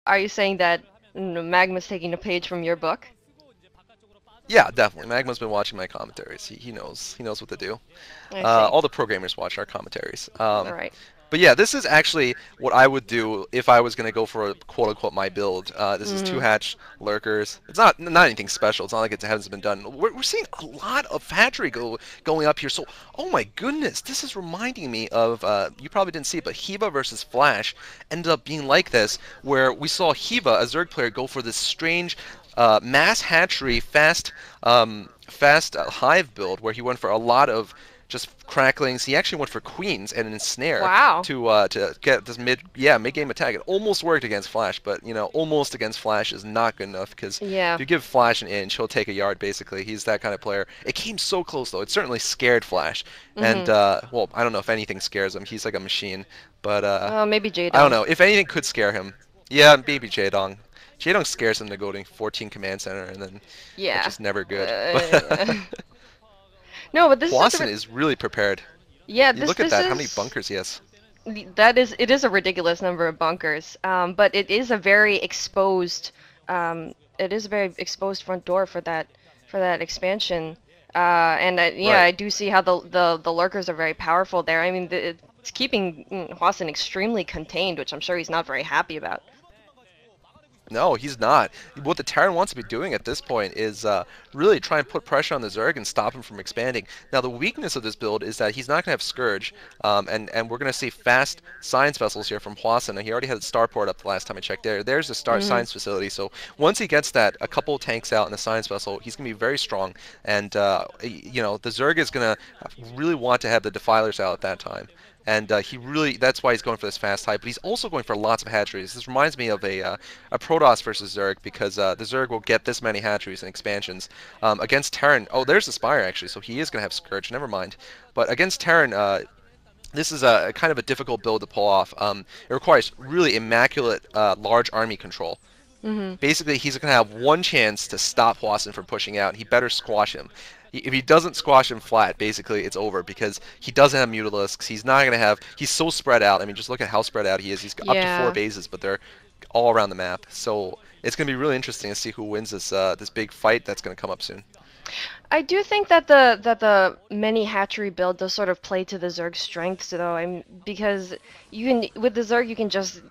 Are you saying that Magma's taking a page from your book? Yeah, definitely. Magma's been watching my commentaries. He knows what to do. I see. All the programmers watch our commentaries. All right. But yeah, this is actually what I would do if I was going to go for a quote unquote my build. This is two Mhm. hatch lurkers. It's not anything special. It's not like it hasn't been done. We're seeing a lot of hatchery going up here. So oh my goodness, this is reminding me of you probably didn't see it, but Hiva versus Flash ended up being like this, where we saw Hiva, a Zerg player, go for this strange mass hatchery fast hive build where he went for a lot of just cracklings. He actually went for queens and an ensnare Wow. to get this mid game attack. It almost worked against Flash, but almost against Flash is not good enough because if Yeah. you give Flash an inch, he'll take a yard. Basically, he's that kind of player. It came so close though. It certainly scared Flash, and Mhm. well, I don't know if anything scares him. He's like a machine, but Maybe I don't Jaedong. know if anything could scare him. Yeah, maybe Jaedong. Jaedong scares him to go to 14 command center, and then it's Yeah. just never good. But Yeah. No, but this is just a Hwasin is really prepared. yeah. You This look at this that, how many is bunkers he has. that is it is a ridiculous number of bunkers. But it is a very exposed front door for that expansion. And yeah, Right. I do see how the lurkers are very powerful there. I mean, it's keeping Hwasin extremely contained, which I'm sure he's not very happy about. No, he's not. What the Terran wants to be doing at this point is really try and put pressure on the Zerg and stop him from expanding. Now, the weakness of this build is that he's not going to have Scourge, and we're going to see fast science vessels here from Hwasin. He already had the starport up the last time I checked there. There's the start Mhm. science facility. So once he gets that, a couple of tanks out in the science vessel, he's going to be very strong. And, the Zerg is going to really want to have the Defilers out at that time. And that's why he's going for this fast hype. But he's also going for lots of hatcheries. This reminds me of a Protoss versus Zerg because the Zerg will get this many hatcheries and expansions against Terran. Oh, there's the Spire actually, so he is going to have Scourge. Never mind. But against Terran, this is a kind of a difficult build to pull off. It requires really immaculate large army control. Mhm. Basically, he's going to have one chance to stop Hwasin from pushing out. He better squash him. If he doesn't squash him flat, basically it's over because he doesn't have Mutalisks. He's not going to have. He's so spread out. I mean, just look at how spread out he is. He's up to 4 Yeah. bases, but they're all around the map. So it's going to be really interesting to see who wins this big fight that's going to come up soon. I do think that the many hatchery build does sort of play to the Zerg's strengths though. Because you can with the Zerg you can just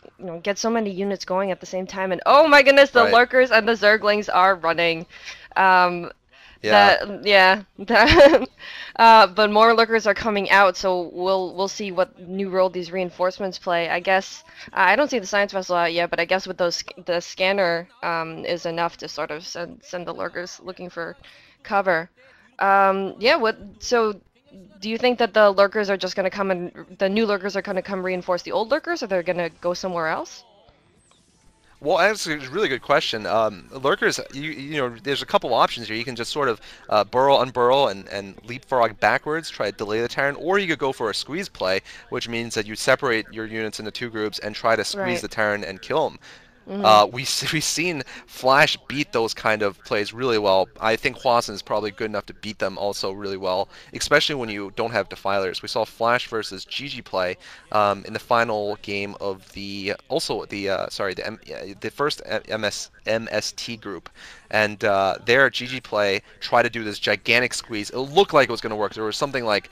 get so many units going at the same time and oh my goodness the Right. lurkers and the Zerglings are running. Um, Yeah. that but more lurkers are coming out so we'll see what new role these reinforcements play. I guess I don't see the science vessel out yet, but I guess with those the scanner is enough to sort of send the lurkers looking for cover. Yeah, what so do you think that the lurkers are just gonna come and the new lurkers are gonna come reinforce the old lurkers or they're gonna go somewhere else? Well, that's a really good question. Lurkers, there's a couple options here. You can just sort of burrow, unburrow, and leapfrog backwards, try to delay the Terran, or you could go for a squeeze play, which means that you separate your units into 2 groups and try to squeeze Right. the Terran and kill him. Mhm. We've seen Flash beat those kind of plays really well. I think Hwasin is probably good enough to beat them also really well, especially when you don't have Defilers. We saw Flash versus Gigi play in the final game of the first MST group, and their Gigi play tried to do this gigantic squeeze. It looked like it was going to work. There was something like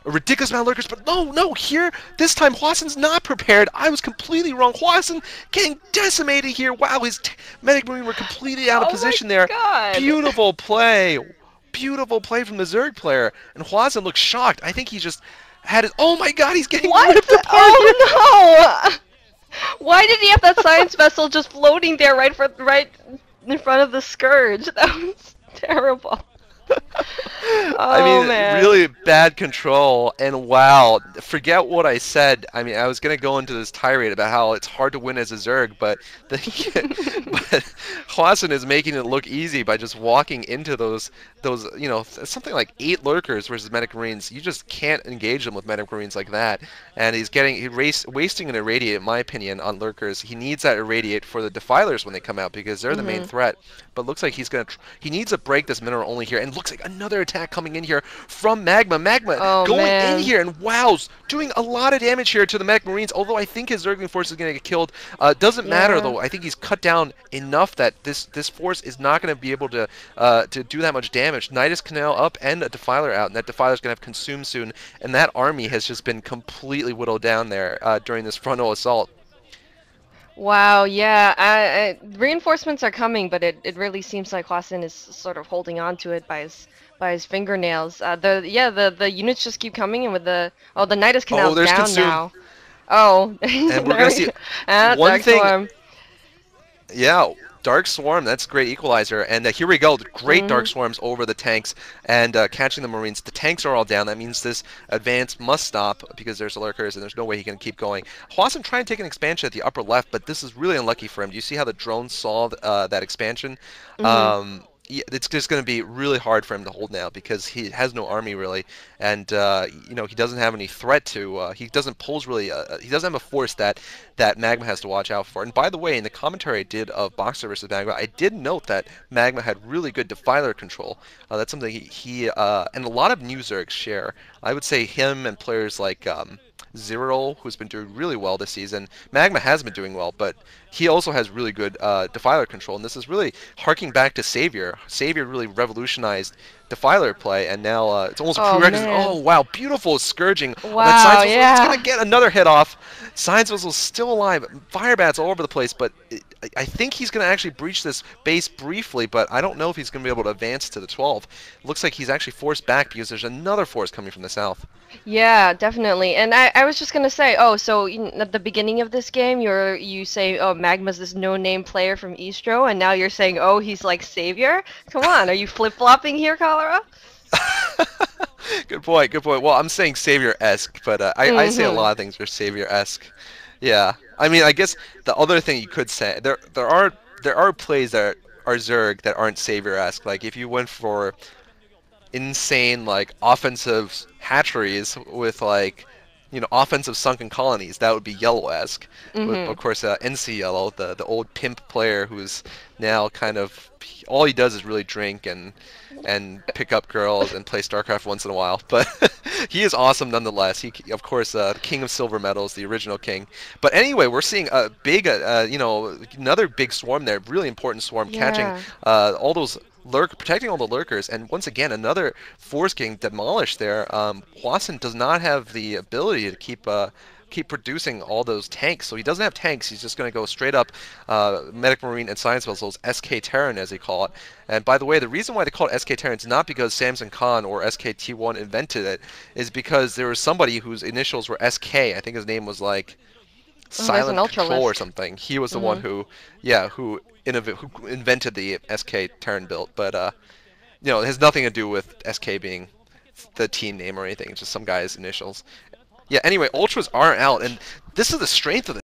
a ridiculous amount of lurkers, but no, here, this time Hwasin's not prepared. I was completely wrong. Hwasin getting decimated here. Wow, his Medic Marine were completely out of Oh my position there. god. Beautiful play. Beautiful play from the Zerg player. And Hwasin looks shocked. I think he just had it. Oh my god, he's getting What? ripped apart here. Oh no! Why did he have that science vessel just floating there right in front of the Scourge? That was terrible. I Oh mean, man. really bad control, and wow, forget what I said. I mean, I was gonna go into this tirade about how it's hard to win as a Zerg, but but Hwasin is making it look easy by just walking into those something like 8 lurkers versus Medic Marines. You just can't engage them with Medic Marines like that, and wasting an irradiate, in my opinion, on lurkers. He needs that irradiate for the Defilers when they come out because they're the main Mhm. threat. But looks like he needs to break this mineral only here, and looks like another attack coming in here from Magma. Magma Oh going in man. here and wow's doing a lot of damage here to the Mech Marines. Although I think his Zergling force is going to get killed. Doesn't matter Yeah. though. I think he's cut down enough that this force is not going to be able to do that much damage. Nidus Canal up and a Defiler out, and that Defiler's going to have consumed soon. And that army has just been completely whittled down there during this frontal assault. Wow, yeah. Reinforcements are coming, but it really seems like Hwasin is sort of holding on to it by his fingernails. The units just keep coming in with the Nidus Oh, Canal's there's down consume, now. Oh, and we're there going to we see go. Ah, one Dark thing. Swarm. Yeah, Dark Swarm, that's a great equalizer. And here we go, great Dark Mhm. Swarms over the tanks and catching the Marines. The tanks are all down. That means this advance must stop because there's lurkers and there's no way he can keep going. Hwasin trying to take an expansion at the upper left, but this is really unlucky for him. Do you see how the drones saw that expansion? Mhm. Yeah, it's just going to be really hard for him to hold now because he has no army really, and he doesn't have any threat to. He doesn't pose really. He doesn't have a force that Magma has to watch out for. And by the way, in the commentary I did of Boxer versus Magma, I did note that Magma had really good defiler control. That's something he and a lot of new Zergs share. I would say him and players like Zero, who's been doing really well this season. Magma has been doing well, but he also has really good defiler control, and this is really harking back to Savior. Savior really revolutionized defiler play, and now it's almost a Oh prerequisite. Oh man. wow, beautiful scourging on that Wow, Science Whistle. It's yeah. gonna get another hit off. Science Whistle's still alive. Fire bats all over the place, but I think he's gonna actually breach this base briefly, but I don't know if he's gonna be able to advance to the 12. Looks like he's actually forced back because there's another force coming from the south. Yeah, definitely. And I was just gonna say, oh, so at the beginning of this game, you say, oh, Magma's this no-name player from Eastro, and now you're saying, oh, he's like savior. Come on, are you flip-flopping here, Cholera? Good point. Good point. Well, I'm saying savior-esque, but I say a Mm-hmm. lot of things are savior-esque. Yeah. I mean, I guess the other thing you could say there are plays that are Zerg that aren't savior-esque. Like if you went for insane like offensive hatcheries with like offensive sunken colonies, that would be yellow-esque. With Mm-hmm. of course NC Yellow, the old pimp player who's now kind of all he does is really drink and pick up girls and play StarCraft once in a while. But he is awesome nonetheless. He, of course, King of Silver Medals, the original king. But anyway, we're seeing a big, another big swarm there, really important swarm, catching Yeah. all those protecting all the lurkers, and once again another force getting demolished there. Hwasin does not have the ability to keep producing all those tanks. So he doesn't have tanks. He's just going to go straight up Medic Marine and Science Vessels, SK Terran as they call it. And by the way, the reason why they call it SK Terran is not because Samson Khan or SKT1 invented it, is because there was somebody whose initials were SK. I think his name was like Oh, there's an Silent Control or Ultralisk. something. He was the one Mm-hmm. who, yeah, who invented the SK Terran build. But it has nothing to do with SK being the team name or anything. It's just some guy's initials. Yeah. Anyway, ultras are out, and this is the strength of